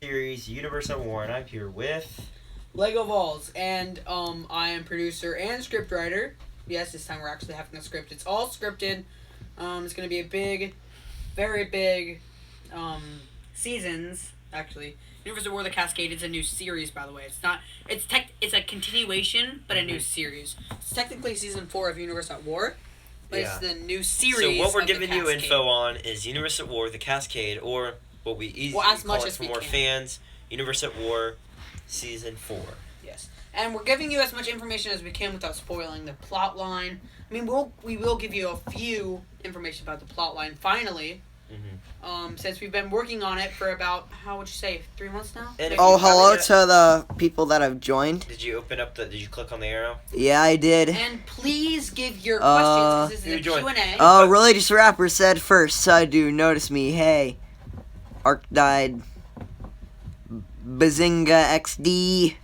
series Universe at War, and I'm here with legovols, and I am producer and scriptwriter. Yes, this time we're actually having a script. It's all scripted. It's going to be a big, very big seasons, actually. Universe at War the Cascade is a new series, by the way. It's a continuation, but a new series. It's technically season 4 of Universe at War, but it's the new series. So what we're of giving the you info on is Universe at War the Cascade, or what we easily call it for more fans, Universe at War Season 4. Yes. And we're giving you as much information as we can without spoiling the plot line. I mean, we will give you a few information about the plot line finally. Since we've been working on it for about, how would you say, 3 months now? Hello to the people that have joined. Did you did you click on the arrow? Yeah, I did. And please give your questions, because this is a Q&A. Oh, Religious Rapper said first, so do notice me, hey. Arc died. Bazinga XD.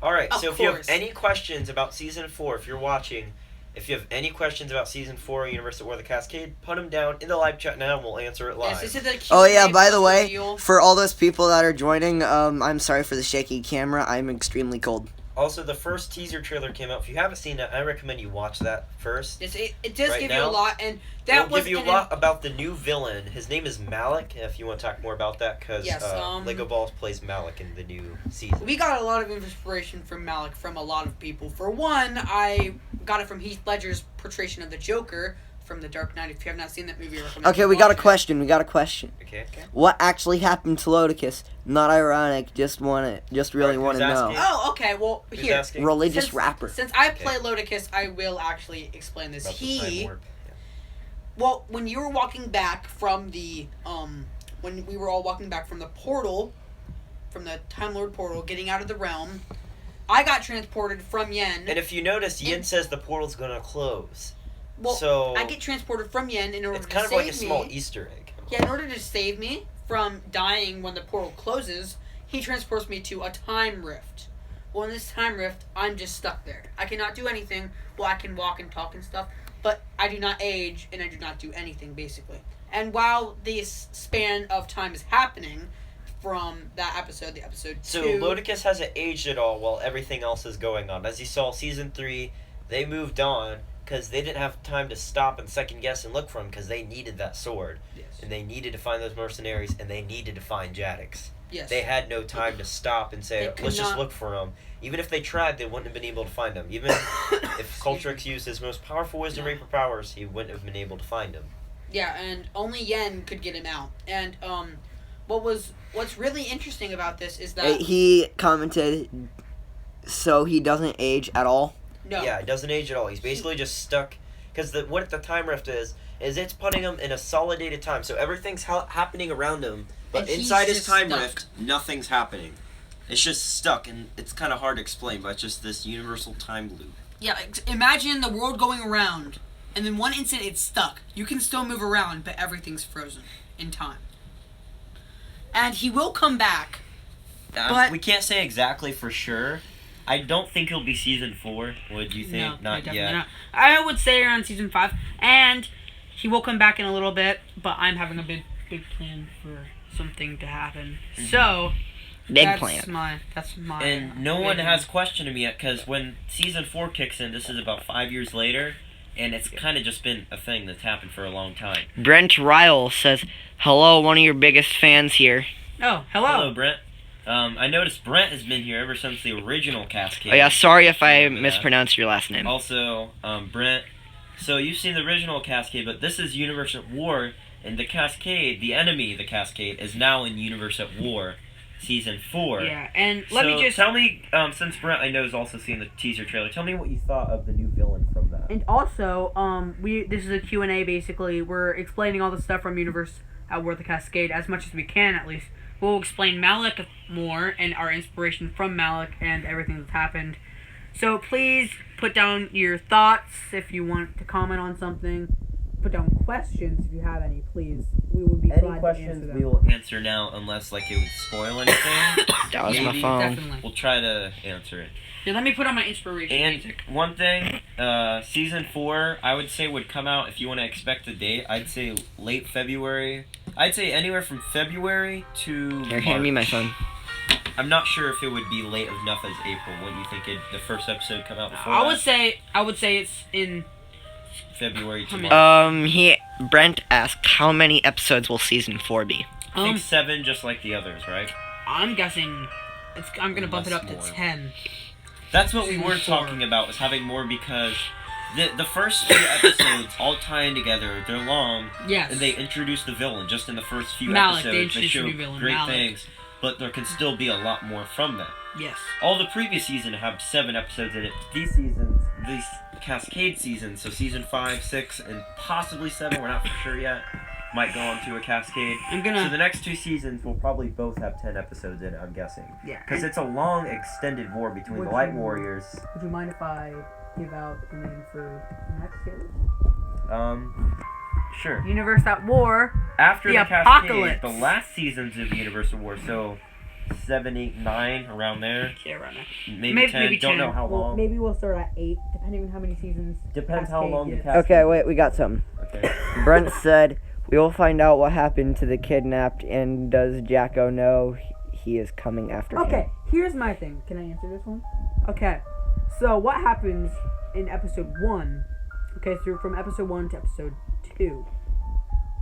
Alright, so if you have any questions about Season 4, if you're watching, if you have any questions about Season 4 of Universe at War the Cascade, put them down in the live chat now and we'll answer it live. Yes, this is the Q&A. Oh yeah, by the way, for all those people that are joining, I'm sorry for the shaky camera. I'm extremely cold. Also, the first teaser trailer came out. If you haven't seen it, I recommend you watch that first. Yes, it does give you a lot, and that will give you a lot about the new villain. His name is Malik, if you want to talk more about that, because legovols plays Malik in the new season. We got a lot of inspiration from Malik from a lot of people. For one, I got it from Heath Ledger's portrayal of the Joker from The Dark Knight. If you have not seen that movie, I recommend Okay, we got a question. Okay. What actually happened to Lodicus? Not ironic. Just really want to know. Oh, okay. Well, who's here, asking? Religious Rapper. Since I play Lodicus, I will actually explain this. Well, when you were walking back from the when we were all walking back from the portal, from the Time Lord portal, getting out of the realm, I got transported from Yen. And if you notice, Yen says the portal's gonna close. Well, so I get transported from Yen in order to save me. It's kind of like a small Easter egg. Yeah, in order to save me from dying when the portal closes, he transports me to a time rift. Well, in this time rift, I'm just stuck there. I cannot do anything. Well, I can walk and talk and stuff, but I do not age, and I do not do anything, basically. And while this span of time is happening from that episode, the episode 2... So, Lodicus hasn't aged at all while everything else is going on. As you saw, Season 3, they moved on because they didn't have time to stop and second guess and look for him because they needed that sword. Yes. And they needed to find those mercenaries, and they needed to find Jaddix. Yes. They had no time to stop and say, let's just look for him. Even if they tried, they wouldn't have been able to find him. Even if Cultrix used his most powerful Wisdom Reaper powers, he wouldn't have been able to find him. Yeah, and only Yen could get him out. And what's really interesting about this is that he commented, so he doesn't age at all. No. Yeah, he doesn't age at all. He's basically just stuck. Because what the time rift is it's putting him in a solidated time. So everything's happening around him. But inside his time rift, nothing's happening. It's just stuck, and it's kind of hard to explain, but it's just this universal time loop. Yeah, imagine the world going around, and then one instant it's stuck. You can still move around, but everything's frozen in time. And he will come back. But we can't say exactly for sure. I don't think he'll be Season 4. Would you think? No, not yet. Not. I would say around Season 5. And he will come back in a little bit, but I'm having a big plan for something to happen. Mm-hmm. So, that's plan. That's my. And no one has questioned him yet, because when Season 4 kicks in, this is about 5 years later, and it's kind of just been a thing that's happened for a long time. Brent Ryle says, hello, one of your biggest fans here. Oh, hello. Hello, Brent. I noticed Brent has been here ever since the original Cascade. Oh yeah, sorry if I mispronounced your last name. Also, Brent, so you've seen the original Cascade, but this is Universe at War, and the Cascade, the enemy of the Cascade, is now in Universe at War, Season 4. Yeah, and let me just... tell me, since Brent I know has also seen the teaser trailer, tell me what you thought of the new villain from that. And also, this is a Q&A, basically. We're explaining all the stuff from Universe at War the Cascade, as much as we can, at least. We'll explain Malik more and our inspiration from Malik and everything that's happened. So please put down your thoughts if you want to comment on something. Put down questions if you have any, please. We will be glad to answer them. Any questions we will answer now, unless it would spoil anything. That was my phone. Definitely. We'll try to answer it. Yeah, let me put on my inspiration music. One thing, Season 4, I would say would come out, if you want to expect the date, I'd say late February. I'd say anywhere from February to Here, hand me my March. phone. I'm not sure if it would be late enough as April. Wouldn't you think the first episode come out before I that? would say it's in February to How March. Brent asked, how many episodes will season 4 be? I think 7, just like the others, right? I'm guessing I'm gonna bump it up to More. 10. That's what we were 4. talking about, was having more, because the first few episodes all tying together. They're long. Yes. And they introduce the villain just in the first few Malik, they episodes. They introduce a show new villain, great Malik. things, but there can still be a lot more from that. Yes. All the previous season have 7 episodes in it. These Cascade seasons, so season 5, 6, and possibly 7, we're not for sure yet, might go on to a Cascade. So the next 2 seasons will probably both have 10 episodes in it, I'm guessing. Yeah. Because it's a long, extended war between the Light Warriors. Would you mind if I give out the name for the next series? Sure. Universe at War. After the Cascade, Apocalypse. the last seasons of Universal War, so 7, 8, 9, around there. Yeah, right now. Maybe 10, maybe don't 10. know how long. Maybe we'll start at 8, depending on how many seasons. Depends how long the is. Cascade. Okay, wait, we got some. Okay. Brent said, we will find out what happened to the kidnapped, and does Jacko know he is coming after him? Okay, here's my thing. Can I answer this one? Okay, so what happens in episode 1? Okay, through from episode 1 to episode 2.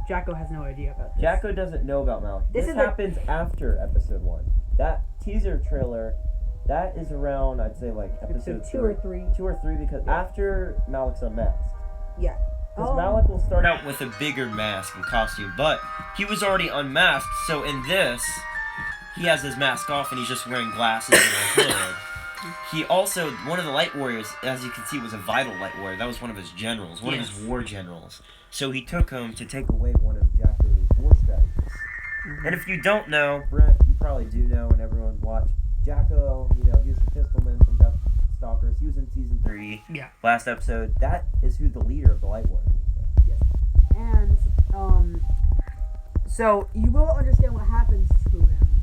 Jacko has no idea about this. Jacko doesn't know about Malik. This happens after episode 1. That teaser trailer, that is around, I'd say, like episode 2 or 3. 2 or 3, because after Malik's unmasked. Yeah. Because Malik will start out with a bigger mask and costume, but he was already unmasked, so in this, he has his mask off and he's just wearing glasses and a hood. He also, one of the Light Warriors, as you can see, was a vital Light Warrior. That was one of his generals, one of his war generals. So he took him to take away one of Jacko's war strategies. And if you don't know, Brent, you probably do know, and everyone watched, Jacko, he was the pistolman from Death Stalkers. He was in season 3. Yeah. Last episode. That is who the leader of the Light Warriors is. Yes. And, so you will understand what happens to him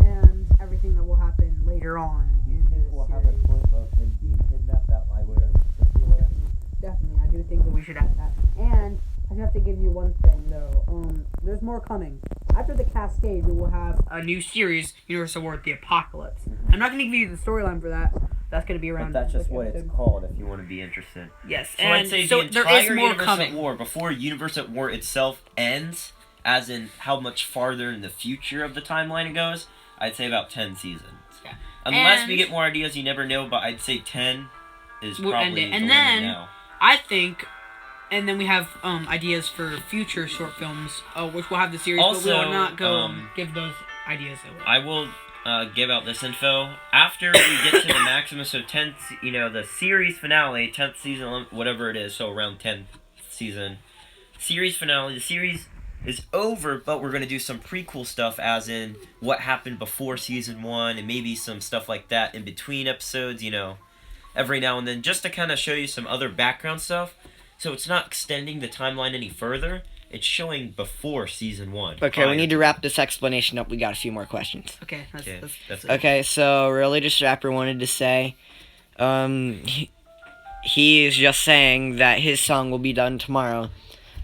and everything that will happen later on in this We'll have series. a clip of him being kidnapped, that Light Warrior. Definitely, I do think that we should add that. And I have to give you one thing, though. There's more coming. After the Cascade, we will have a new series, Universal War: The Apocalypse. I'm not going to give you the storyline for that. That's going to be around. But that's just what it's called, if you want to be interested. Yes, So and I'd say so the there entire is more Universe coming. at War, before Universe at War itself ends, as in how much farther in the future of the timeline it goes, I'd say about 10 seasons. Yeah. Unless we get more ideas, you never know, but I'd say 10 is We'll end probably it. the And limit then now. I think, and then we have ideas for future short films, which will have the series, but we will Also, not go give those ideas away. I will give out this info. After we get to the maximum, so 10th, the series finale, 10th season, whatever it is, so around 10th season, series finale, the series is over, but we're going to do some prequel stuff, as in what happened before season 1, and maybe some stuff like that in between episodes, every now and then, just to kind of show you some other background stuff. So it's not extending the timeline any further. It's showing before season 1. Okay, we need to wrap this explanation up. We got a few more questions. Okay, that's it. Okay, so Religious Rapper wanted to say, he is just saying that his song will be done tomorrow,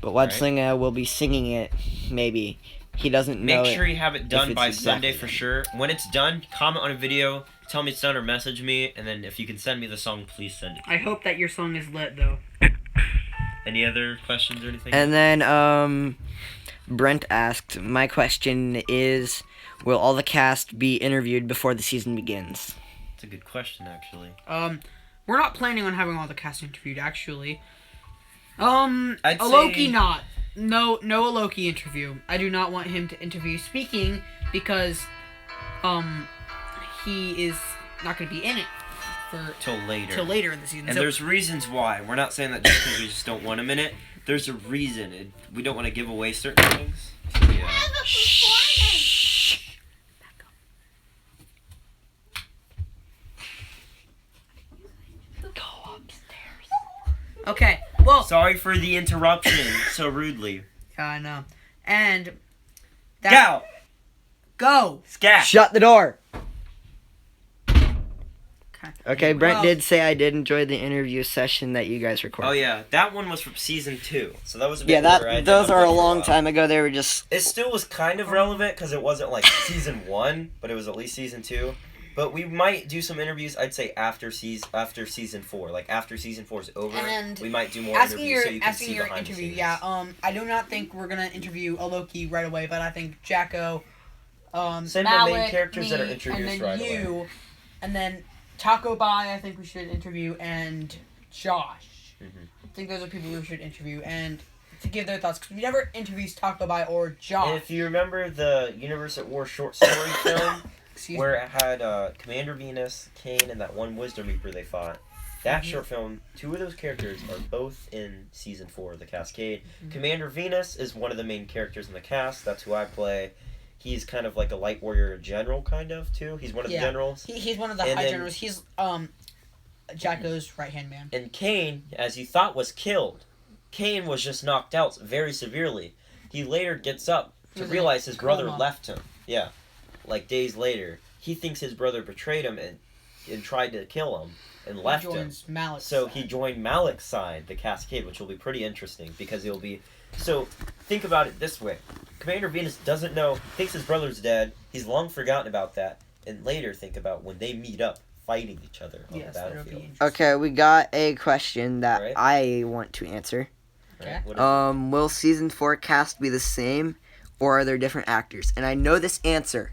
but Wedslinger will be singing it, maybe. He doesn't know. Make sure you have it done by Sunday for exactly sure. When it's done, comment on a video, tell me it's done, or message me, and then if you can send me the song, please send it. I hope that your song is lit, though. Any other questions or anything? And then, Brent asked, my question is, will all the cast be interviewed before the season begins? That's a good question, actually. We're not planning on having all the cast interviewed, actually. I'd Loki say- not. No Loki interview. I do not want him to interview speaking because, he is not going to be in it Till later in the season. And So- there's reasons why. We're not saying that just because we just don't want him in it. There's a reason. We don't want to give away certain things. So, yeah. Shh. Go upstairs. Okay, well... Sorry for the interruption so rudely. Yeah, I know. And... Go! Go! Scat! Shut the door. Okay. Okay, Brent did say I did enjoy the interview session that you guys recorded. Oh yeah, that one was from season 2, so that was a bit older. Those are a long time ago. They were just. It still was kind of relevant because it wasn't like season 1, but it was at least season 2. But we might do some interviews. I'd say after season 4, like after season 4 is over, and we might do more interviews so you can see behind the scenes. Yeah. I do not think we're gonna interview a Loki right away, but I think Jacko, send Malik, the main characters me, that are introduced and then right you, away. And then Taco Bai, I think we should interview, and Josh. Mm-hmm. I think those are people we should interview and to give their thoughts because we never introduced Taco Bai or Josh. And if you remember the Universe at War short story film, where it had Commander Venus, Kane, and that one Wisdom Reaper they fought. That short film, 2 of those characters are both in season 4 of the Cascade. Commander Venus is one of the main characters in the cast. That's who I play. He's kind of like a light warrior general, kind of, too. He's one of the generals. He's one of the high generals. He's Jacko's right-hand man. And Kane, as you thought, was killed. Kane was just knocked out very severely. He later gets up to realize his brother left him. Yeah. Like days later. He thinks his brother betrayed him and tried to kill him and left him. Malik's side. He joined Malik's side, the Cascade, which will be pretty interesting because he'll be... So, think about it this way. Commander Venus doesn't know, thinks his brother's dead, he's long forgotten about that, and later think about when they meet up fighting each other on the battlefield. Okay, we got a question that I want to answer. Okay. Will season 4 cast be the same, or are there different actors? And I know this answer.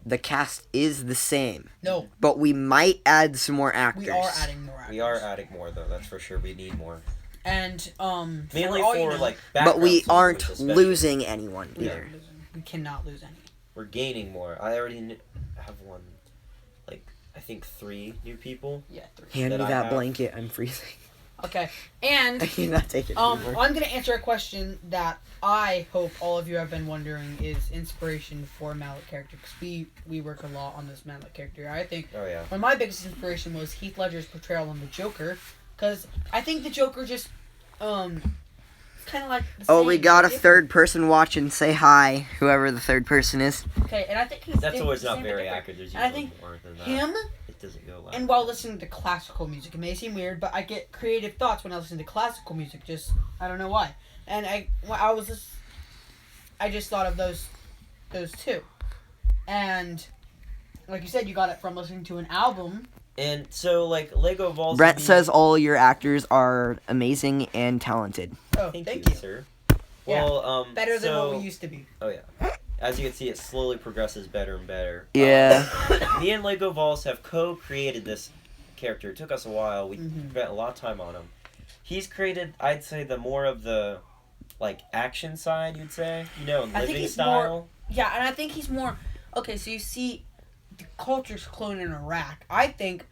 The cast is the same. No. But we might add some more actors. We are adding more actors. We are adding more, though, that's for sure. We need more. And, mainly for like but we aren't losing anyone either. We cannot lose any. We're gaining more. I already have one, like, I think 3 new people. Yeah, 3. Hand me that blanket, I'm freezing. Okay, and I cannot take it anymore. I'm gonna answer a question that I hope all of you have been wondering is inspiration for Malik character because we work a lot on this Malik character. I think one of my biggest inspiration was Heath Ledger's portrayal on the Joker because I think the Joker just kind of like. We got a third person watch and say hi, whoever the third person is. Okay, and I think he's. That's always not very accurate. There's usually more than that. Him. Doesn't go loud. And while listening to classical music, it may seem weird, but I get creative thoughts when I listen to classical music. Just I don't know why. And I just thought of those 2. And like you said, you got it from listening to an album. And so like legovols. Brett says all your actors are amazing and talented. Oh, thank you, sir. Well, better than what we used to be. Oh yeah. As you can see, it slowly progresses better and better. Yeah. Me and legovols have co-created this character. It took us a while. We spent a lot of time on him. He's created, I'd say, the more of the, like, action side, you'd say. You know, living style. And I think he's more... Okay, so you see the culture's clone in Iraq. I think,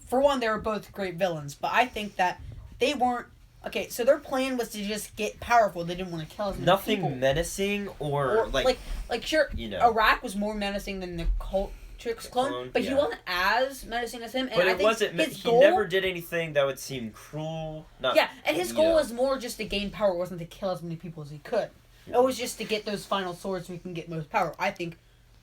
for one, they were both great villains, but I think that they weren't... Okay, so their plan was to just get powerful. They didn't want to kill as many people. Nothing menacing or like sure, you know. Iraq was more menacing than the Culture's clone, but he wasn't as menacing as him. And but I it think wasn't. His he goal, never did anything that would seem cruel. And his goal was more just to gain power. It wasn't to kill as many people as he could. It was just to get those final swords so he can get most power. I think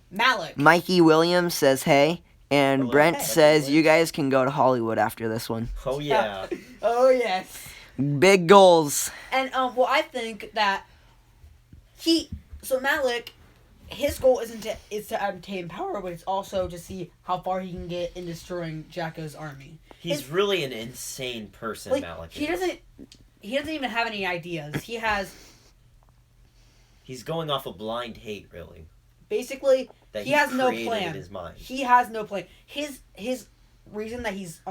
Malik. Mikey Williams says hey. And Brent says you guys can go to Hollywood after this one. Oh yeah. Oh yes. Big goals. And I think that Malik, his goal is to obtain power, but it's also to see how far he can get in destroying Jacko's army. He's really an insane person, Malik. He doesn't even have any ideas. He's going off of blind hate, really. Basically, he has no plan. In his mind. He has no plan. His reason that he's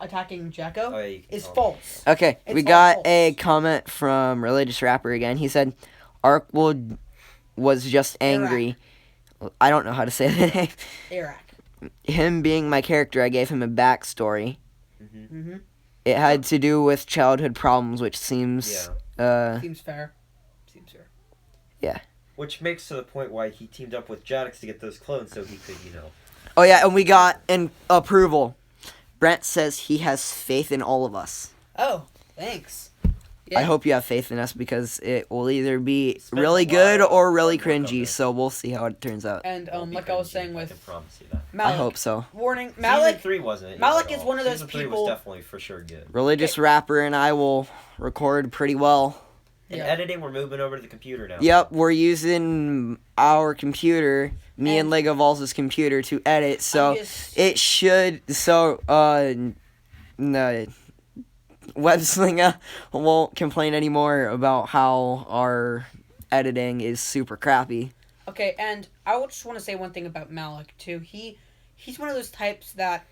attacking Jacko is false. Okay, we got a comment from Religious Rapper again. He said, Arkwood was just angry. Iraq. I don't know how to say the name. Iraq. Him being my character, I gave him a backstory. Mm-hmm. It had to do with childhood problems, which seems... Seems fair. Yeah. Which makes to the point why he teamed up with Jaddix to get those clones so he could, Oh yeah, and we got an approval. Brent says he has faith in all of us. Oh, thanks. I hope you have faith in us because it will either be Spend really a lot good of or really hard work on cringy. this. So we'll see how it turns out. And Won't be like I was cringy, saying I with can promise you that. Malik, I hope so. warning, Season Malik 3 wasn't. Malik at is all. one of those Season 3 people- was definitely for sure good. Religious rapper and I will record pretty well. In Yeah. editing, we're moving over to the computer now. Yep, we're using our computer, me and legovols' computer to edit. So it should. So no, Webslinger won't complain anymore about how our editing is super crappy. Okay, and I just want to say one thing about Malik too. He's one of those types that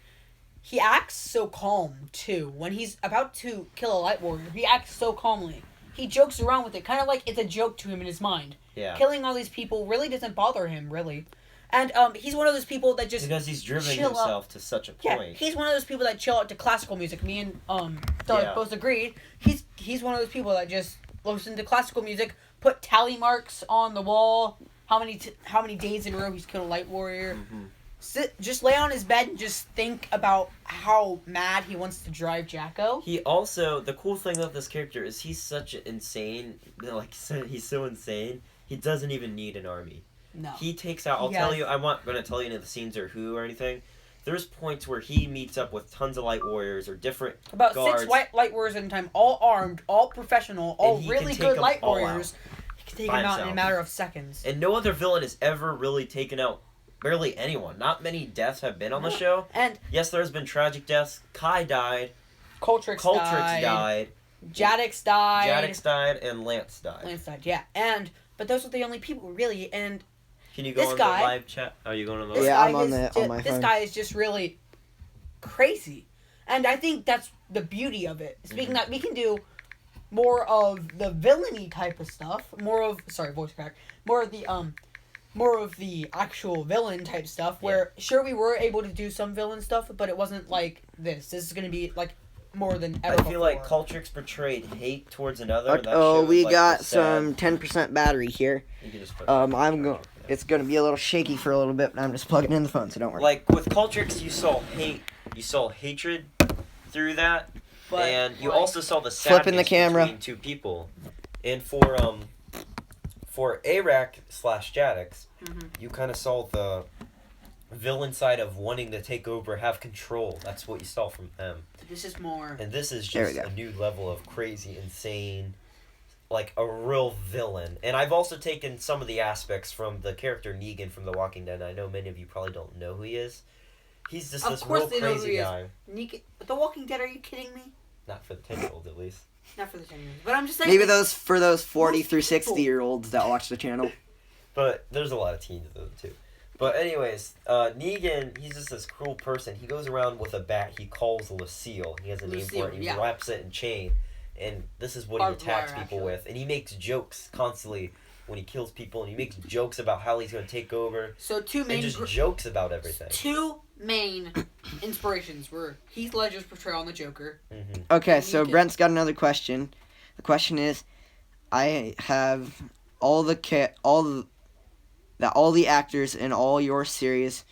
he acts so calm too. When he's about to kill a light warrior, he acts so calmly. He jokes around with it, kind of like it's a joke to him in his mind. Yeah. Killing all these people really doesn't bother him, really. And he's one of those people that just Because he's driven chill himself to such a point. Yeah, he's one of those people that chill out to classical music. Me and Doug Yeah. both agreed. He's one of those people that just listen to classical music, put tally marks on the wall. How many days in a row he's killed a light warrior. Mm-hmm. Just lay on his bed and just think about how mad he wants to drive Jacko. He also, the cool thing about this character is he's such an insane, like he's so insane, he doesn't even need an army. No. He takes out, I'm not going to tell you any of the scenes or who or anything. There's points where he meets up with tons of light warriors or different About guards. 6 light warriors at a time, all armed, all professional, all And he really can good take light them all warriors. He can take by them out in a himself. matter of seconds. And no other villain has ever really taken out barely anyone. Not many deaths have been on the show. And Yes, there's been tragic deaths. Kai died. Coltrix died. Jaddix died. Jaddix died, and Lance died. Lance died, yeah. But those are the only people, really. And Can you go This on guy- the live chat? Are you going on the this live Yeah, guy I'm on is the- on my this phone. guy is just really crazy. And I think that's the beauty of it. Speaking that, we can do more of the villainy type of stuff. More of voice crack. More of the actual villain type stuff. Where sure we were able to do some villain stuff, but it wasn't like this. This is gonna be like more than ever I feel like before. Cultrix portrayed hate towards another. and that Oh, showed, we like, got the some sad- 10% battery here. You can just put It's gonna be a little shaky for a little bit, but I'm just plugging in the phone, so don't worry. Like with Cultrix, you saw hate, you saw hatred through that, But, and you like, also saw the Flipping the sadness camera. between two people. And for Arak / Jaddix, you kind of saw the villain side of wanting to take over, have control. That's what you saw from them. This is more. And this is There we just go. a new level of crazy, insane, like a real villain. And I've also taken some of the aspects from the character Negan from The Walking Dead. I know many of you probably don't know who he is. He's just Of this course real they know who crazy he is. guy. The Walking Dead? Are you kidding me? Not for the 10-year-olds, at least. Not for the 10 years. But I'm just saying. Maybe those 40 most through people- 60-year-olds that watch the channel. But there's a lot of teens though too. But anyways, Negan, he's just this cruel person. He goes around with a bat he calls Lucille. He has a name for Lucille, it. He yeah. wraps it in chain. And this is what Barbed he attacks wire, people actually. with. And he makes jokes constantly when he kills people. And he makes jokes about how he's going to take over. So two And main just jokes about everything. two main inspirations were Heath Ledger's portrayal on the Joker. Mm-hmm. Okay, so Negan. Brent's got another question. The question is, I have all the actors in all your series,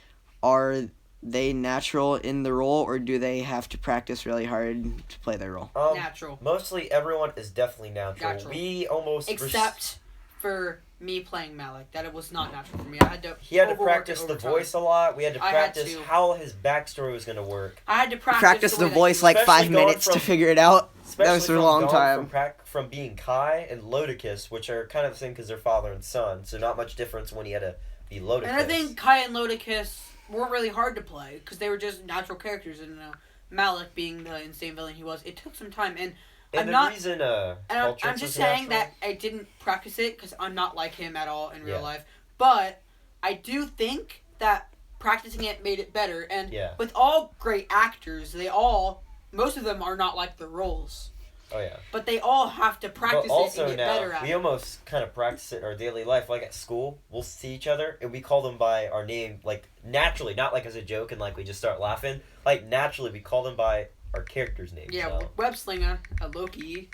are they natural in the role, or do they have to practice really hard to play their role? Natural. Mostly everyone is definitely natural. Natural. We almost... Except for me playing Malik. That it was not natural for me. I had to He had to overwork practice it the over time. voice a lot. We had to I had practice to. how his backstory was going to work. I had to practice, Practice the, the way that voice he- like Especially 5 going minutes to from- figure it out. Especially That was for a from long going time. From being Kai and Lodicus, which are kind of the same because they're father and son, so not much difference when he had to be Lodicus. And I think Kai and Lodicus weren't really hard to play because they were just natural characters. And Malik being the insane villain he was, it took some time. And I'm the not. reason And I'm Cultrix just was saying natural- that I didn't practice it because I'm not like him at all in real Yeah. life. But I do think that practicing it made it better. And Yeah. with all great actors, most of them are not like the roles. Oh yeah. But they all have to practice But also it and get now, better at we it. almost kind of practice it in our daily life. Like at school, we'll see each other and we call them by our name, like naturally, not like as a joke and like we just start laughing. Like naturally, we call them by our character's name. Yeah, So Webslinger, Loki.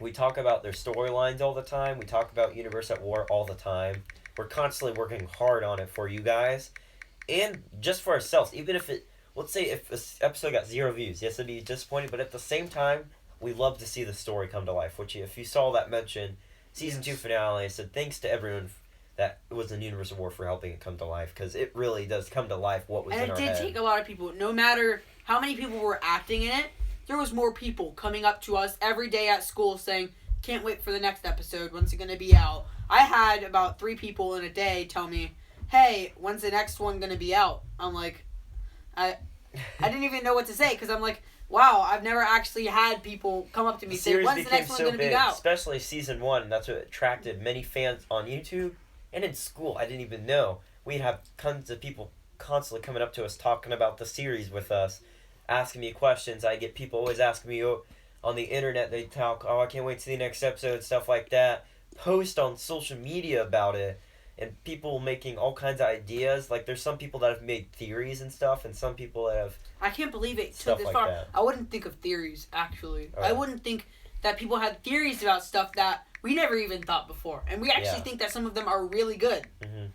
we talk about their storylines all the time. We talk about Universe at War all the time. We're constantly working hard on it for you guys, and just for ourselves. Even if let's say if this episode got 0 views, yes, it'd be disappointing. But at the same time, we love to see the story come to life. Which, if you saw that mention, season 2 finale, I said thanks to everyone that was in Universe of War for helping it come to life, because it really does come to life what was in our head. And it did take a lot of people. No matter how many people were acting in it, there was more people coming up to us every day at school saying, can't wait for the next episode, when's it going to be out? I had about 3 people in a day tell me, hey, when's the next one going to be out? I'm like, I didn't even know what to say, because I'm like, wow, I've never actually had people come up to me and say, when's the next one going to be out? Especially season 1, that's what attracted many fans on YouTube and in school. I didn't even know. We'd have tons of people constantly coming up to us talking about the series with us, asking me questions. I get people always asking me on the internet, they talk, I can't wait to see the next episode, stuff like that. Post on social media about it, and people making all kinds of ideas. Like, there's some people that have made theories and stuff, and some people that have... I can't believe it took this like far. That. I wouldn't think of theories, actually. Oh, I wouldn't think that people had theories about stuff that we never even thought before. And we actually think that some of them are really good. Mm-hmm.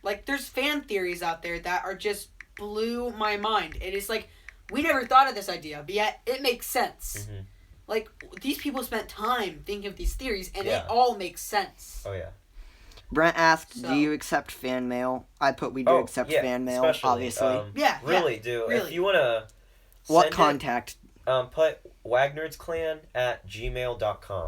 Like, there's fan theories out there that are just blew my mind. It is like, we never thought of this idea, but yet it makes sense. Mm-hmm. Like, these people spent time thinking of these theories, and it all makes sense. Oh, yeah. Brent asked, do you accept fan mail? I put we do accept fan mail, obviously. Really do. If you want to what contact? Put wagnerdsclan@gmail.com.